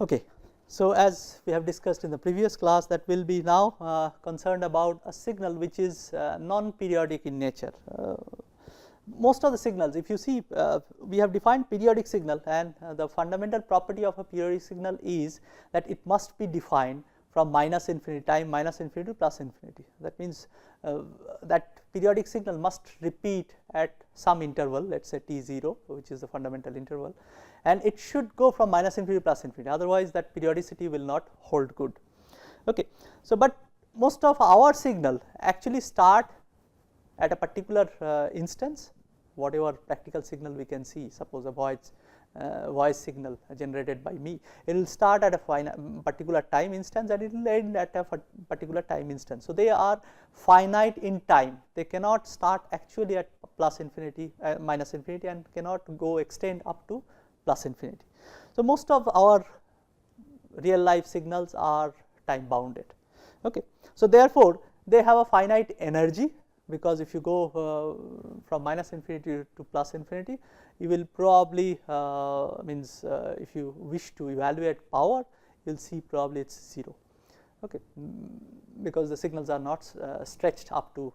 Okay. So, as we have discussed in the previous class, that we will be now concerned about a signal which is non-periodic in nature. Most of the signals, if you see, we have defined periodic signal, and the fundamental property of a periodic signal is that it must be defined from minus infinity, time minus infinity to plus infinity. That means that periodic signal must repeat at some interval, let us say t0, which is the fundamental interval, and it should go from minus infinity to plus infinity, otherwise that periodicity will not hold good. Okay. So, but most of our signal actually start at a particular instance, whatever practical signal we can see, suppose a voice signal generated by me, it will start at a particular time instance and it will end at a particular time instance. So, they are finite in time, they cannot start actually at plus infinity, minus infinity, and cannot go extend up to plus infinity. So, most of our real life signals are time bounded. Okay. So, therefore, they have a finite energy, because if you go from minus infinity to plus infinity, you will probably if you wish to evaluate power, you will see probably it is 0, okay, because the signals are not stretched up to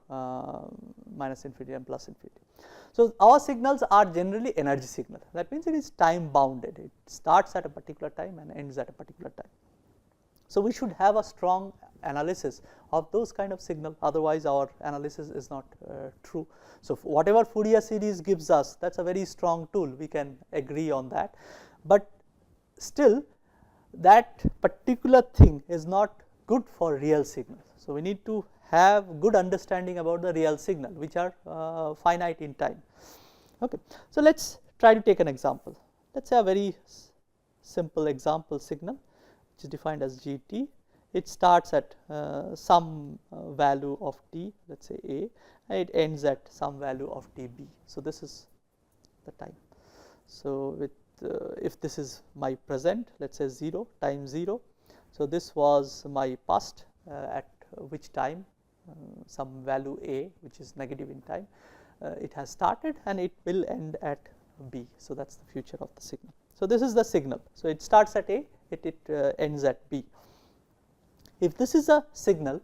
minus infinity and plus infinity. So, our signals are generally energy signal, that means it is time bounded, it starts at a particular time and ends at a particular time. So, we should have a strong analysis of those kind of signal, otherwise our analysis is not true. So, whatever Fourier series gives us, that is a very strong tool, we can agree on that, but still that particular thing is not good for real signal. So, we need to have good understanding about the real signal which are finite in time. Okay. So, let us try to take an example. Let us say a very simple example signal which is defined as gt. It starts at some value of t, let us say a, and it ends at some value of tb. So, this is the time. So, with if this is my present, let us say 0, time 0. So, this was my past at which time some value a, which is negative in time, it has started and it will end at b. So, that is the future of the signal. So, this is the signal. So, it starts at a, it ends at b. If this is a signal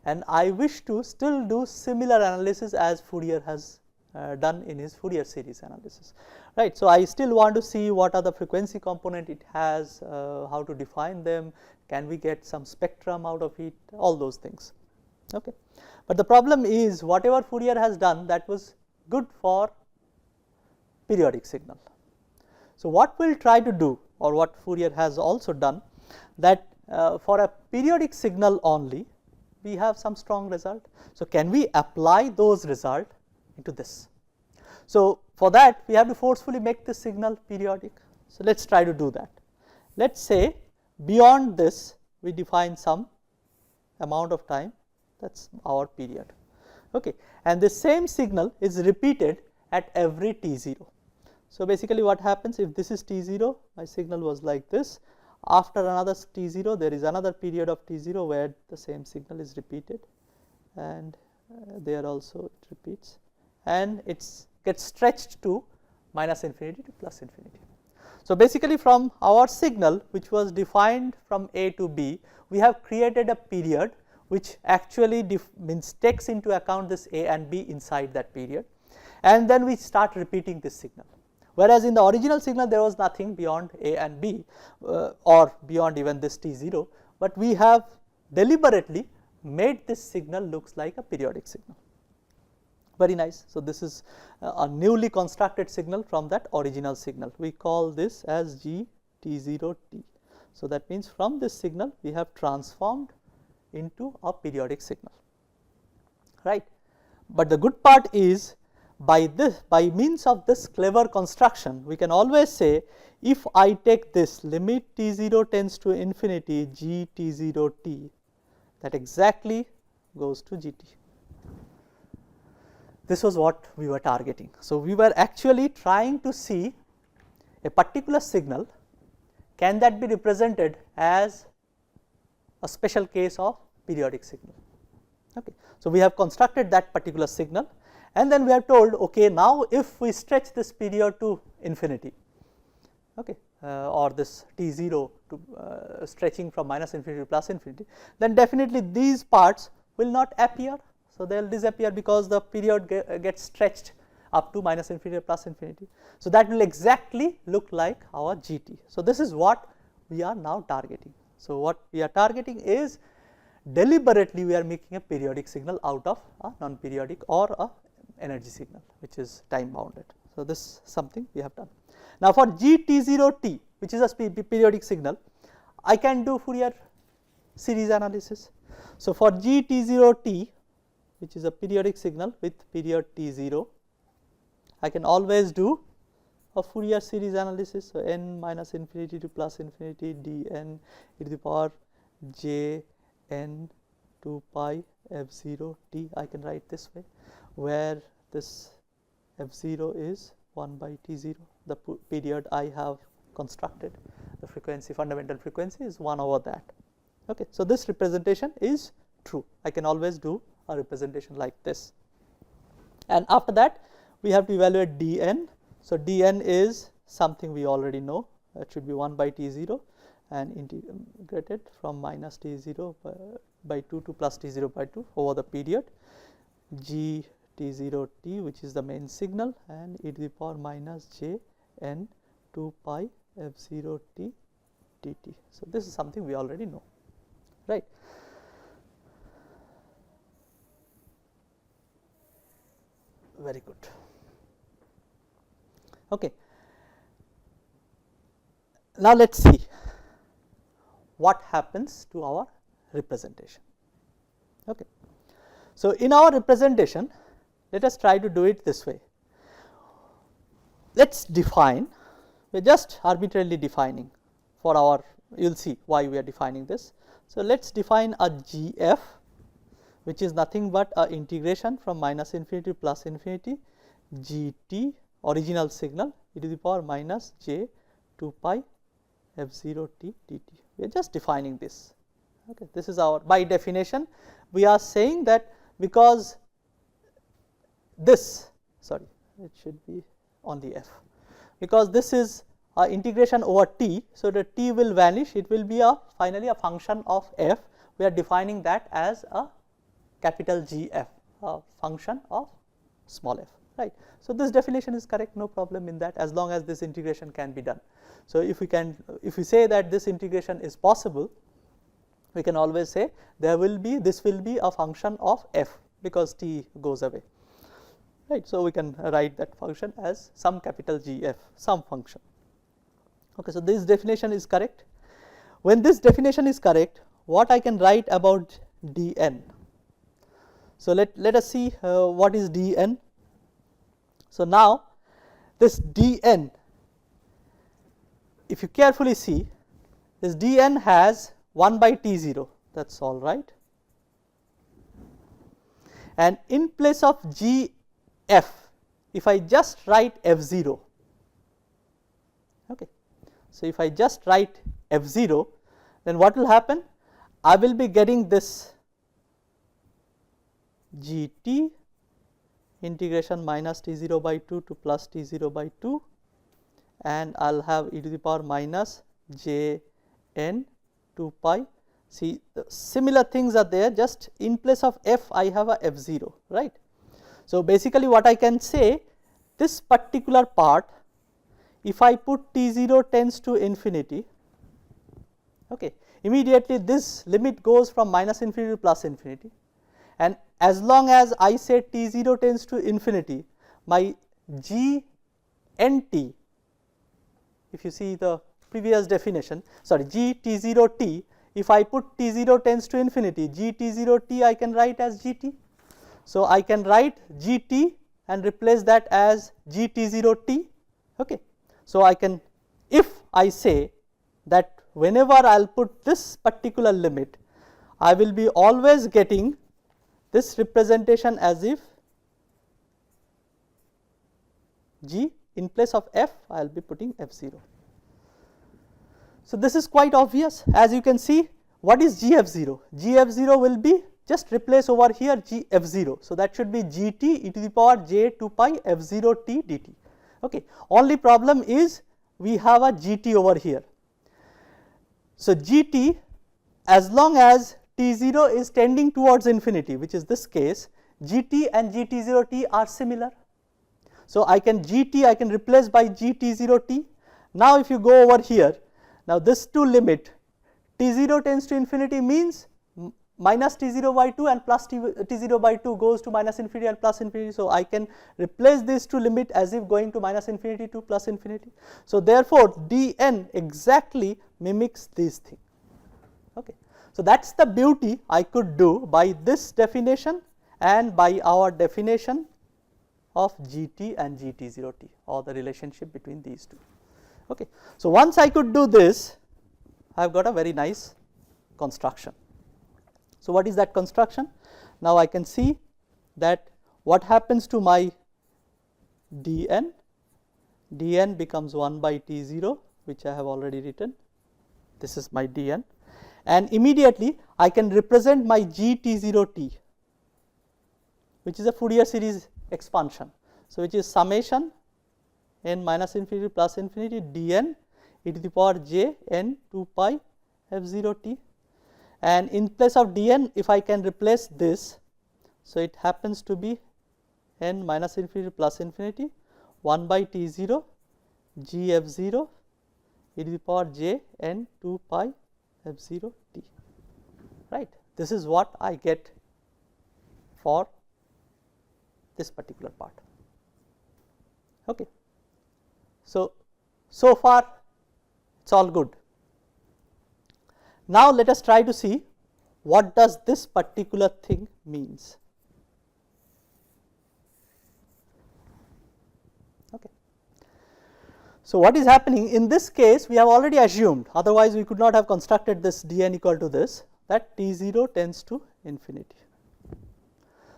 and I wish to still do similar analysis as Fourier has done in his Fourier series analysis, right. So, I still want to see what are the frequency component it has, how to define them, can we get some spectrum out of it, all those things. Okay. But the problem is, whatever Fourier has done, that was good for periodic signal. So, what we will try to do, or what Fourier has also done, that for a periodic signal only we have some strong result. So, can we apply those result into this? So, for that we have to forcefully make this signal periodic. So, let us try to do that. Let us say beyond this we define some amount of time, that is our period, okay, and the same signal is repeated at every t0. So, basically what happens, if this is t0, my signal was like this, after another t0 there is another period of t0 where the same signal is repeated, and there also it repeats, and it gets stretched to minus infinity to plus infinity. So, basically from our signal which was defined from a to b, we have created a period which actually takes into account this a and b inside that period, and then we start repeating this signal. Whereas, in the original signal there was nothing beyond a and b or beyond even this t0, but we have deliberately made this signal looks like a periodic signal. Very nice. So, this is a newly constructed signal from that original signal. We call this as g t0t. So, that means from this signal we have transformed into a periodic signal, right. But the good part is, by means of this clever construction, we can always say, if I take this limit t0 tends to infinity g t0t, that exactly goes to gt. This was what we were targeting. So, we were actually trying to see a particular signal, can that be represented as a special case of periodic signal. Okay. So, we have constructed that particular signal, and then we are told, okay, now if we stretch this period to infinity, okay, or this t0 to stretching from minus infinity to plus infinity, then definitely these parts will not appear. So, they will disappear because the period gets stretched up to minus infinity or plus infinity. So, that will exactly look like our GT. So, this is what we are now targeting. So, what we are targeting is deliberately we are making a periodic signal out of a non-periodic or a energy signal which is time bounded. So, this is something we have done. Now, for GT0T which is a periodic signal, I can do Fourier series analysis. So, for GT0T which is a periodic signal with period T0, I can always do a Fourier series analysis. So, n minus infinity to plus infinity dn e to the power j n 2 pi f0 t, I can write this way, where this f0 is 1 by t0, the period I have constructed, the frequency, fundamental frequency is 1 over that. Okay. So, this representation is true, I can always do a representation like this, and after that we have to evaluate dn. So, dn is something we already know, that should be 1 by t0 and integrated from minus t0 by 2 to plus t0 by 2 over the period g t0t which is the main signal and e to the power minus j n 2 pi f0 t dt. So, this is something we already know, right. Very good. Okay. Now, let us see what happens to our representation. Okay. So, in our representation, let us try to do it this way. Let us define, we are just arbitrarily defining for our, you will see why we are defining this. So, let us define a GF which is nothing but a integration from minus infinity to plus infinity GT original signal e to the power minus j 2 pi f0 t dt. We are just defining this. Okay. This is our, by definition we are saying that because this, sorry, it should be only f, because this is a integration over t. So, the t will vanish, it will be a finally a function of f, we are defining that as a capital GF, a function of small f, right. So, this definition is correct, no problem in that, as long as this integration can be done. So, if we say that this integration is possible, we can always say there will be, this will be a function of f because t goes away, right. So, we can write that function as some capital GF, some function. Okay. So, this definition is correct. When this definition is correct, what I can write about dn? So, let us see what is dn. So, now this dn, if you carefully see, this dn has 1 by t0, that is all right, and in place of gf, if I just write f0, okay. So, if I just write f0, then what will happen? I will be getting this gt integration minus t0 by 2 to plus t0 by 2, and I will have e to the power minus j n 2 pi. See, the similar things are there, just in place of f I have a f0, right. So, basically what I can say, this particular part, if I put t0 tends to infinity, okay, immediately this limit goes from minus infinity to plus infinity, and as long as I say t0 tends to infinity, my g nt, if you see the previous definition, sorry, g t0 t, if I put t0 tends to infinity, g t0 t I can write as gt. So, I can write gt and replace that as g t0 t. Okay. So, I can, if I say that whenever I will put this particular limit, I will be always getting this representation as if g, in place of f I will be putting f0. So, this is quite obvious, as you can see. What is gf0? Gf0 will be just replace over here gf0. So, that should be gt e to the power j 2 pi f0 t dt. Okay. Only problem is we have a gt over here. So, gt as long as t0 is tending towards infinity, which is this case, gt and gt0t are similar. So, I can replace by gt0t. Now, if you go over here, now this to limit t0 tends to infinity means minus t0 by 2 and plus t0 by 2 goes to minus infinity and plus infinity. So, I can replace this to limit as if going to minus infinity to plus infinity. So, therefore, dn exactly mimics these things. Okay. So, that is the beauty I could do by this definition and by our definition of gt and gt0t, or the relationship between these two. Okay. So, once I could do this, I have got a very nice construction. So, what is that construction? Now, I can see that what happens to my dn, dn becomes 1 by t0, which I have already written, this is my dn, and immediately I can represent my gt0t, which is a Fourier series expansion. So, which is summation n minus infinity plus infinity dn e to the power j n 2 pi f0 t, and in place of dn if I can replace this, so it happens to be n minus infinity plus infinity 1 by t0 g f0 e to the power j n 2 pi f0 t, right. This is what I get for this particular part. Okay. So far it is all good. Now, let us try to see what does this particular thing means. Okay. So, what is happening in this case, we have already assumed, otherwise we could not have constructed this dn equal to this, that t0 tends to infinity.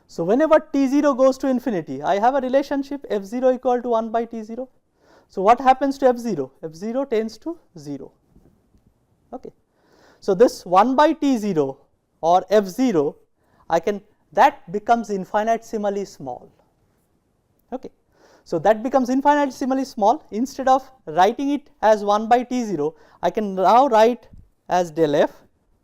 So, whenever t0 goes to infinity, I have a relationship f0 equal to 1 by t0. So, what happens to f0? f0 tends to 0. Okay. So, this 1 by t0 or f0, I can, that becomes infinitesimally small. Okay. So, that becomes infinitesimally small. Instead of writing it as 1 by t0, I can now write as del f,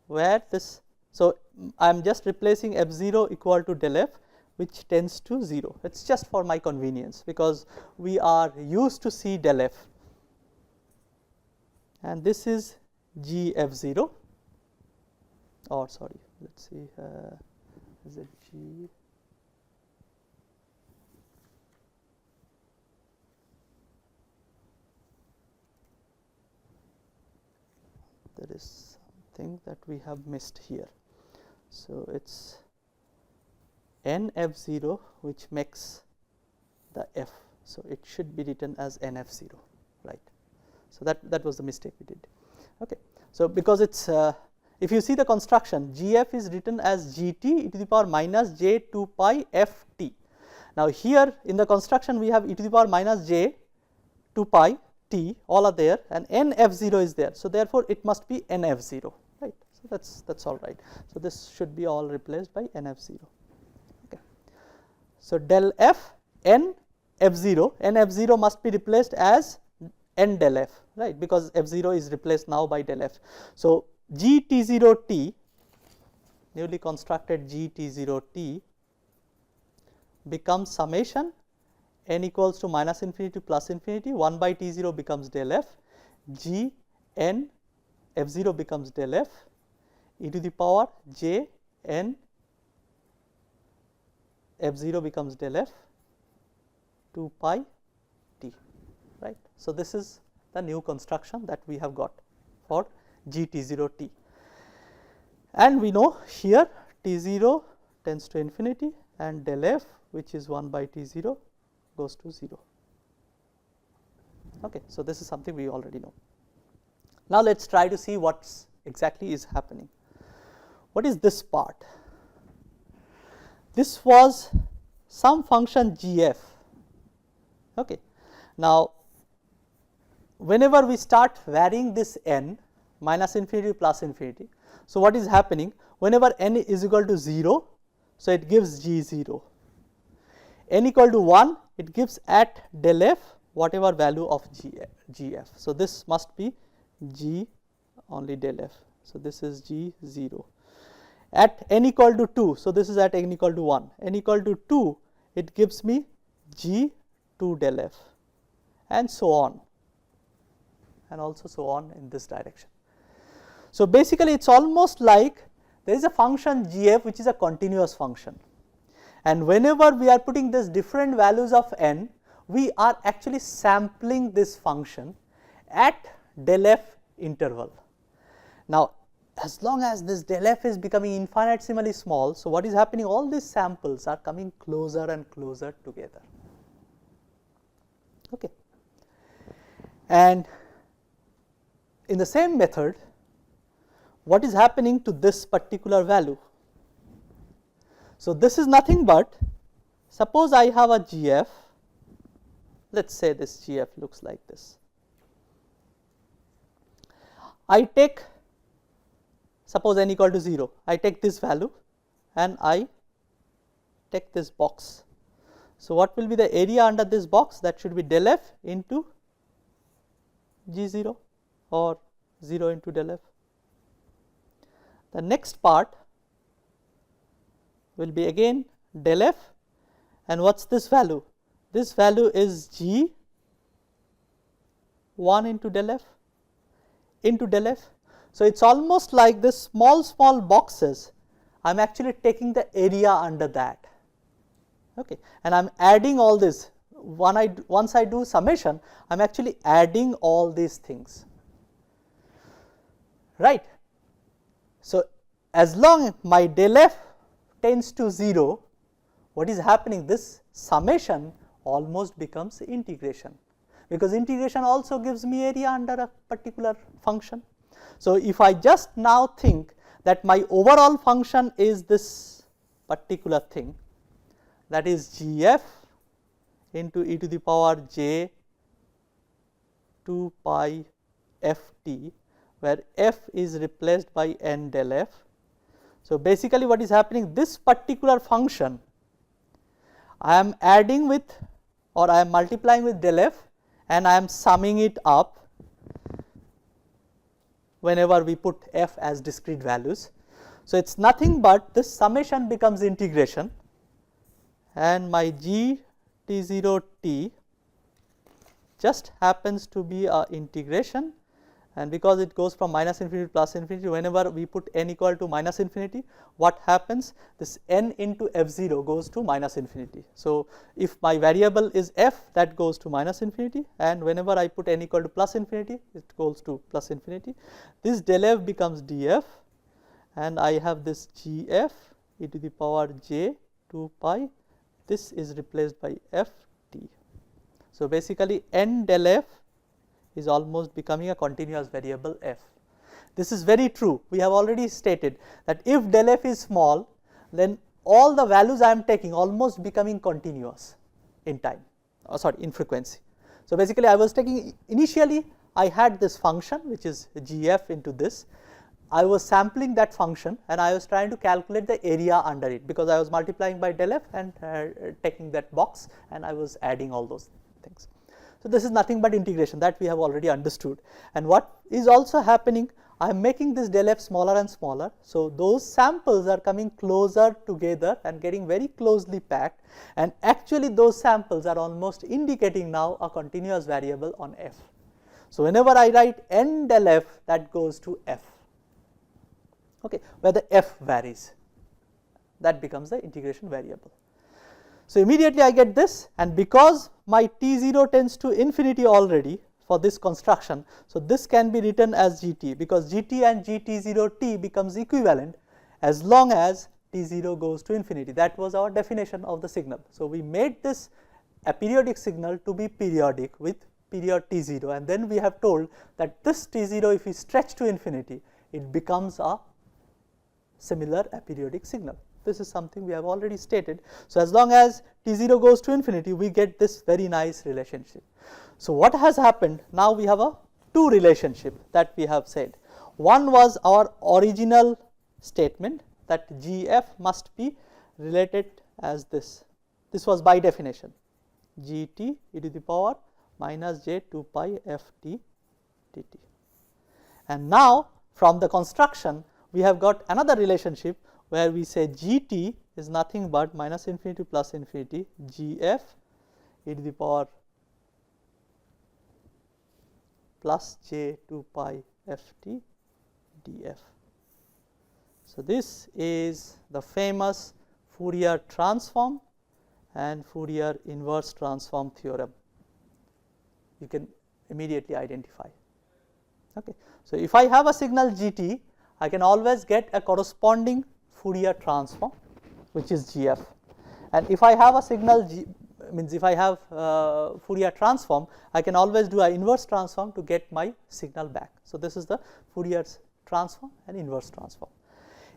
where this, so I am just replacing f0 equal to del f, which tends to 0. It is just for my convenience, because we are used to see del f, and this is g f0, or sorry, let us see, is it g, there is something that we have missed here. So, it is n f0 which makes the f. So, it should be written as n f0, right. So, that was the mistake we did. Okay. So, because it is if you see the construction, gf is written as gt e to the power minus j 2 pi f t. Now, here in the construction we have e to the power minus j 2 pi t, all are there, and n f0 is there. So, therefore, it must be n f0, right. So, that is all right. So, this should be all replaced by n f0. Okay. So, del f n f0 must be replaced as n del f, right, because f0 is replaced now by del f. So, g t0 t, newly constructed g t0 t becomes summation n equals to minus infinity to plus infinity, 1 by t0 becomes del f, g n f0 becomes del f e to the power j n f0 becomes del f 2 pi t, right. So, this is the new construction that we have got for g t0 t, and we know here t0 tends to infinity and del f, which is 1 by t0, goes to 0. Okay. So, this is something we already know. Now, let us try to see what exactly is happening. What is this part? This was some function gf. Okay. Now, whenever we start varying this n minus infinity plus infinity, so what is happening? Whenever n is equal to 0, so it gives g 0, n equal to 1, it gives at del f whatever value of gf. So, this must be g only del f. So, this is g 0 at n equal to 2. So, this is at n equal to 1, n equal to 2, it gives me g 2 del f, and so on, and also so on in this direction. So, basically it is almost like there is a function gf which is a continuous function, and whenever we are putting this different values of n, we are actually sampling this function at del f interval. Now, as long as this del f is becoming infinitesimally small, so what is happening, all these samples are coming closer and closer together. Okay. And in the same method, what is happening to this particular value? So, this is nothing but, suppose I have a gf, let us say this gf looks like this. I take, suppose n equal to 0, I take this value and I take this box. So, what will be the area under this box? That should be del f into g 0 or 0 into del f. The next part will be again del f, and what is this value? This value is g 1 into del f into del f. So, it is almost like this small boxes, I am actually taking the area under that, okay, and I am adding all this. Once I do summation, I am actually adding all these things, right. So, as long my del f tends to 0, what is happening, this summation almost becomes integration, because integration also gives me area under a particular function. So, if I just now think that my overall function is this particular thing, that is gf into e to the power j 2 pi f t, where f is replaced by n del f. So, basically what is happening, this particular function I am adding with, or I am multiplying with del f, and I am summing it up whenever we put f as discrete values. So, it is nothing but this summation becomes integration, and my g t 0 t just happens to be a integration, and because it goes from minus infinity to plus infinity, whenever we put n equal to minus infinity, what happens, this n into f 0 goes to minus infinity. So, if my variable is f, that goes to minus infinity, and whenever I put n equal to plus infinity, it goes to plus infinity. This del f becomes df, and I have this gf e to the power j 2 pi, this is replaced by f t. So, basically n del f is almost becoming a continuous variable f. This is very true. We have already stated that if del f is small, then all the values I am taking almost becoming continuous in time, in frequency. So, basically I was taking, initially I had this function which is gf into this, I was sampling that function and I was trying to calculate the area under it, because I was multiplying by del f and taking that box and I was adding all those things. So, this is nothing but integration, that we have already understood, and what is also happening, I am making this del f smaller and smaller. So, those samples are coming closer together and getting very closely packed, and actually those samples are almost indicating now a continuous variable on f. So, whenever I write n del f, that goes to f, okay, where the f varies, that becomes the integration variable. So, immediately I get this, and because my t 0 tends to infinity already for this construction. So, this can be written as gt, because gt and gt 0 t becomes equivalent as long as t 0 goes to infinity. That was our definition of the signal. So, we made this a periodic signal to be periodic with period t 0, and then we have told that this t 0, if we stretch to infinity, it becomes a similar aperiodic signal. This is something we have already stated. So, as long as t 0 goes to infinity, we get this very nice relationship. So, what has happened, now we have a two relationship that we have said. One was our original statement that gf must be related as this. This was by definition gt e to the power minus j 2 pi f t dt. And now from the construction we have got another relationship where we say gt is nothing but minus infinity plus infinity gf e to the power plus j 2 pi f t df. So, this is the famous Fourier transform and Fourier inverse transform theorem you can immediately identify. Okay. So, if I have a signal gt, I can always get a corresponding Fourier transform which is gf, and if I have a signal means if I have Fourier transform, I can always do an inverse transform to get my signal back. So, this is the Fourier transform and inverse transform.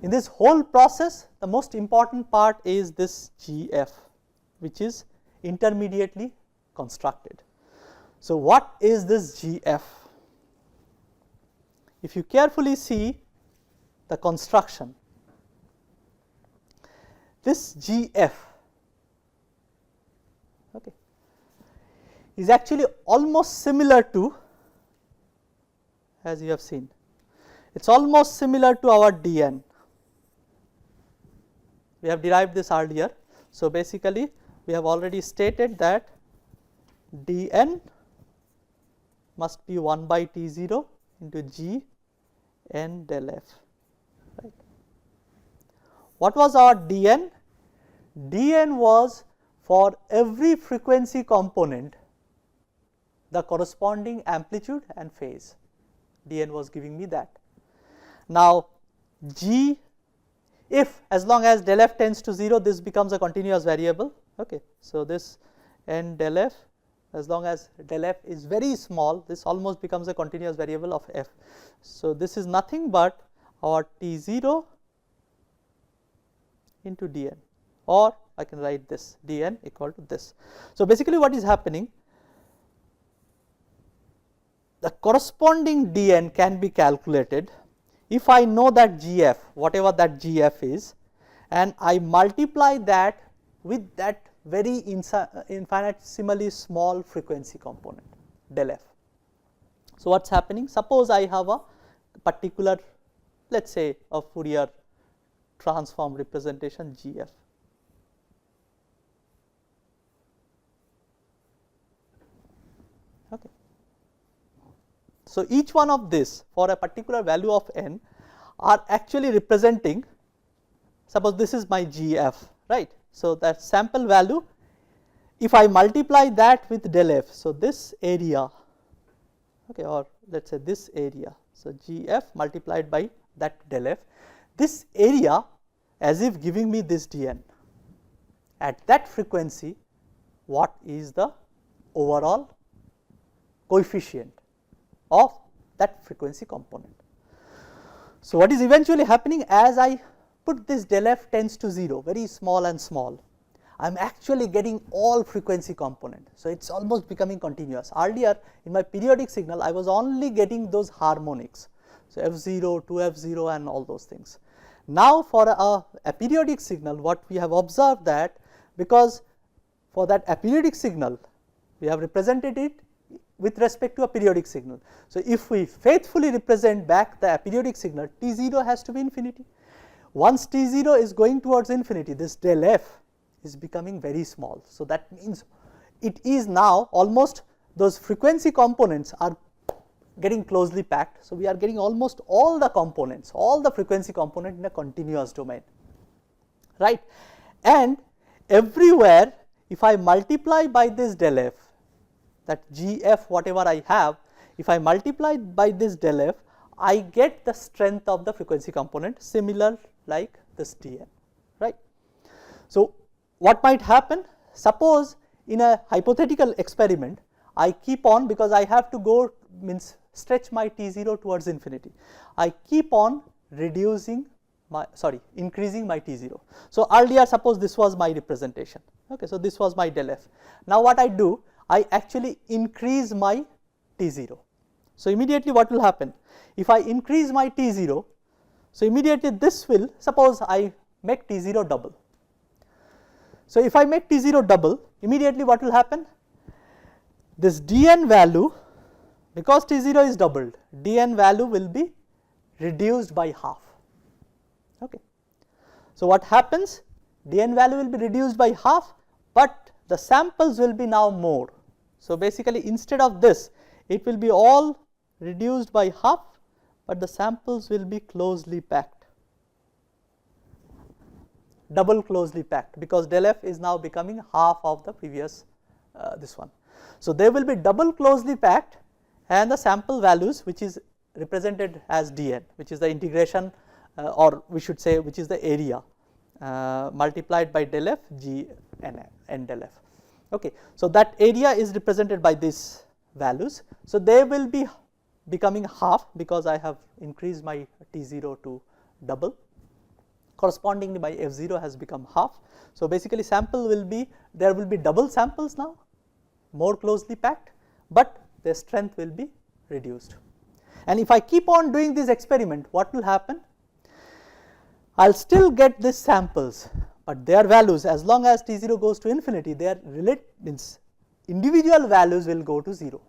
In this whole process, the most important part is this gf, which is intermediately constructed. So, what is this gf? If you carefully see the construction, this gf, okay, is actually almost similar to, as you have seen, it is almost similar to our dn. We have derived this earlier. So, basically we have already stated that dn must be 1 by t0 into g n del f, right. What was our dn? dn was for every frequency component the corresponding amplitude and phase, dn was giving me that. Now, g, if as long as del f tends to 0, this becomes a continuous variable. Okay. So, this n del f, as long as del f is very small, this almost becomes a continuous variable of f. So, this is nothing but our t0 into dn, or I can write this dn equal to this. So, basically what is happening, the corresponding dn can be calculated if I know that gf, whatever that gf is, and I multiply that with that very infinitesimally small frequency component del f. So, what is happening? Suppose I have a particular, let us say a Fourier transform representation gf. Okay. So, each one of this for a particular value of n are actually representing, suppose this is my gf, right. So, that sample value, if I multiply that with del f, so this area, okay, or let us say this area, so gf multiplied by that del f, this area as if giving me this dn. At that frequency, what is the overall coefficient of that frequency component? So, what is eventually happening, as I put this del f tends to 0, very small and small, I am actually getting all frequency component. So, it is almost becoming continuous. Earlier in my periodic signal, I was only getting those harmonics, so f0, 2f0 and all those things. Now, for a periodic signal, what we have observed that, because for that aperiodic signal we have represented it with respect to a periodic signal. So, if we faithfully represent back the aperiodic signal, t0 has to be infinity. Once t0 is going towards infinity, this del f is becoming very small. So, that means it is now almost those frequency components are getting closely packed. So, we are getting almost all the components, all the frequency component in a continuous domain, right. And everywhere if I multiply by this del f, that gf whatever I have, if I multiply by this del f, I get the strength of the frequency component similar like this dn, right. So, what might happen? Suppose in a hypothetical experiment, I keep on, because I have to go, means stretch my t0 towards infinity, I keep on reducing my, increasing my t0. So, earlier suppose this was my representation, okay. So, this was my del f. Now, what I do? I actually increase my t0. So, immediately what will happen? If I increase my t0, so immediately this will, suppose I make t0 double. So, if I make t0 double, immediately what will happen? this dn value, because T0 is doubled, dn value will be reduced by half. Okay. So, what happens? Dn value will be reduced by half, but the samples will be now more. So, basically instead of this, it will be all reduced by half, but the samples will be closely packed, double closely packed, because del f is now becoming half of the previous this one. So, they will be double closely packed, and the sample values, which is represented as dn, which is the integration or we should say which is the area multiplied by del f g n del f. Okay. So, that area is represented by these values. So, they will be becoming half, because I have increased my T0 to double, correspondingly my F0 has become half. So, basically sample will be, there will be double samples now, more closely packed, but their strength will be reduced. And if I keep on doing this experiment, what will happen? I will still get these samples, but their values, as long as T0 goes to infinity, their individual values will go to 0.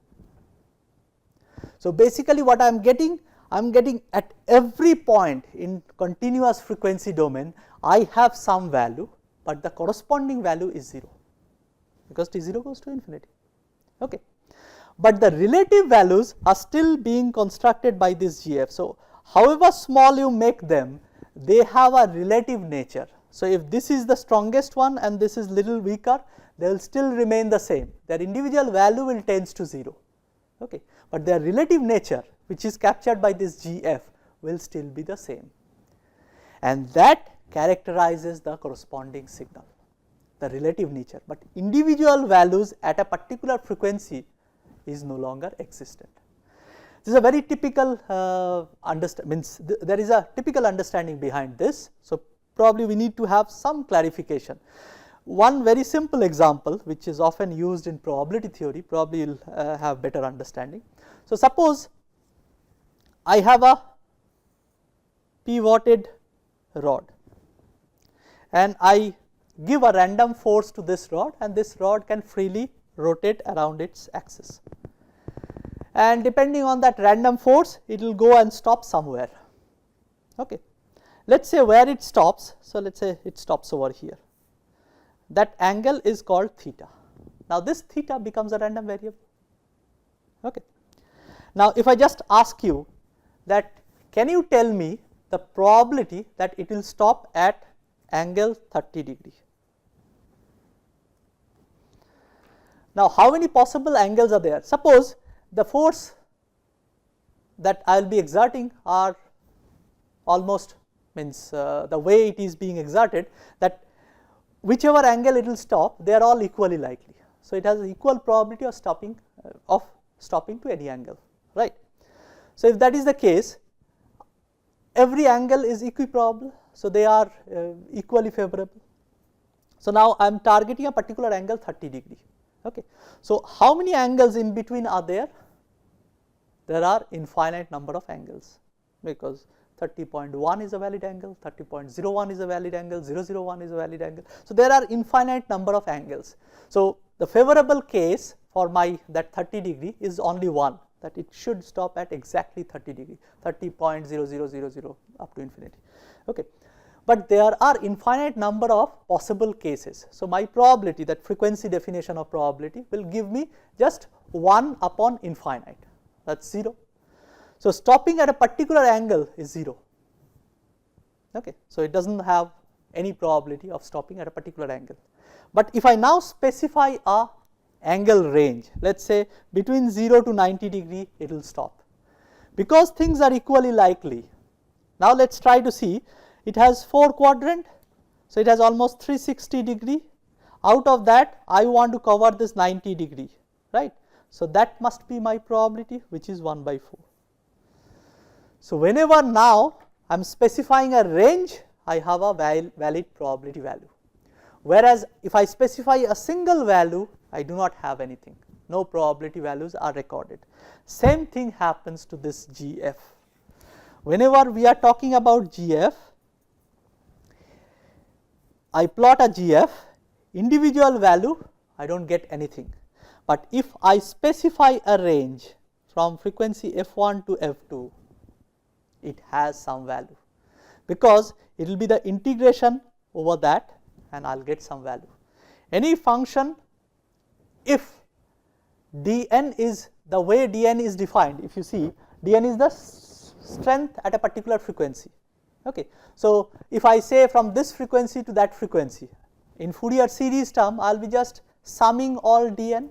So, basically what I am getting at every point in continuous frequency domain, I have some value, but the corresponding value is 0, because T0 goes to infinity. Okay. But the relative values are still being constructed by this GF. So, however small you make them, they have a relative nature. So, if this is the strongest one and this is little weaker, they will still remain the same, their individual value will tends to 0. Okay. But their relative nature, which is captured by this GF, will still be the same, and that characterizes the corresponding signal, the relative nature, but individual values at a particular frequency is no longer existent. This is a very typical there is a typical understanding behind this. So, probably we need to have some clarification. One very simple example, which is often used in probability theory, probably you will have better understanding. So, suppose I have a pivoted rod and I give a random force to this rod, and this rod can freely rotate around its axis, and depending on that random force, it will go and stop somewhere. Okay. Let us say where it stops. So, let us say it stops over here, that angle is called theta. Now, this theta becomes a random variable. Okay. Now, if I just ask you that, can you tell me the probability that it will stop at angle 30 degree? Now, how many possible angles are there? Suppose the force that I will be exerting are almost the way it is being exerted, that whichever angle it will stop, they are all equally likely. So, it has an equal probability of stopping to any angle, right. So, if that is the case, every angle is equiprobable. So, they are equally favorable. So, now I am targeting a particular angle 30 degree. Okay. So, how many angles in between are there? There are infinite number of angles, because 30.1 is a valid angle, 30.01 is a valid angle, 001 is a valid angle. So, there are infinite number of angles. So, the favorable case for my that 30 degree is only one, that it should stop at exactly 30 degree, 30.0000 up to infinity. Okay. But there are infinite number of possible cases. So, my probability, that frequency definition of probability, will give me just 1 upon infinite, that is 0. So, stopping at a particular angle is 0. Okay. So, it does not have any probability of stopping at a particular angle. But if I now specify a angle range, let us say between 0 to 90 degree, it will stop, because things are equally likely. Now, let us try to see, it has 4 quadrant, so it has almost 360 degree. Out of that, I want to cover this 90 degree, right. So, that must be my probability, which is 1 by 4. So, whenever now I am specifying a range, I have a valid probability value, whereas if I specify a single value, I do not have anything, no probability values are recorded. Same thing happens to this GF. Whenever we are talking about GF, I plot a GF, individual value I do not get anything, but if I specify a range from frequency f1 to f2, it has some value, because it will be the integration over that and I will get some value. Any function, if dn is the way dn is defined, if you see, dn is the strength at a particular frequency. Okay. So, if I say from this frequency to that frequency, in Fourier series term I will be just summing all dn.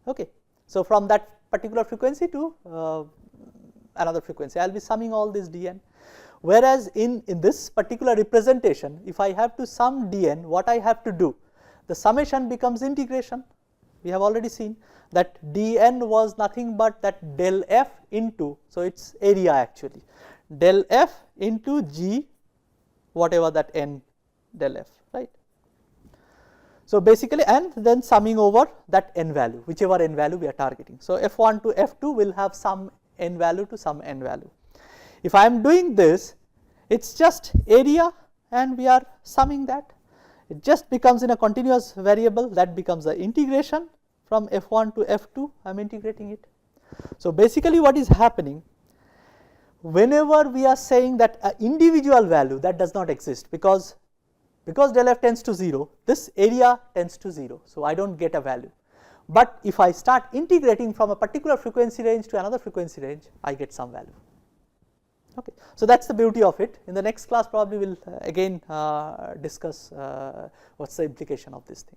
Okay. So, from that particular frequency to another frequency I will be summing all this dn, whereas in this particular representation, if I have to sum dn, what I have to do, the summation becomes integration. We have already seen that dn was nothing but that del f into, so it is area actually, del f into g whatever that n del f, right. So, basically, and then summing over that n value, whichever n value we are targeting. So, f1 to f2 will have some n value to some n value. If I am doing this, it is just area and we are summing that, it just becomes in a continuous variable, that becomes the integration from f1 to f2, I am integrating it. So, basically what is happening, whenever we are saying that an individual value, that does not exist, because del f tends to 0, this area tends to 0. So, I do not get a value, but if I start integrating from a particular frequency range to another frequency range, I get some value. Okay. So, that is the beauty of it. In the next class probably we will again discuss what is the implication of this thing.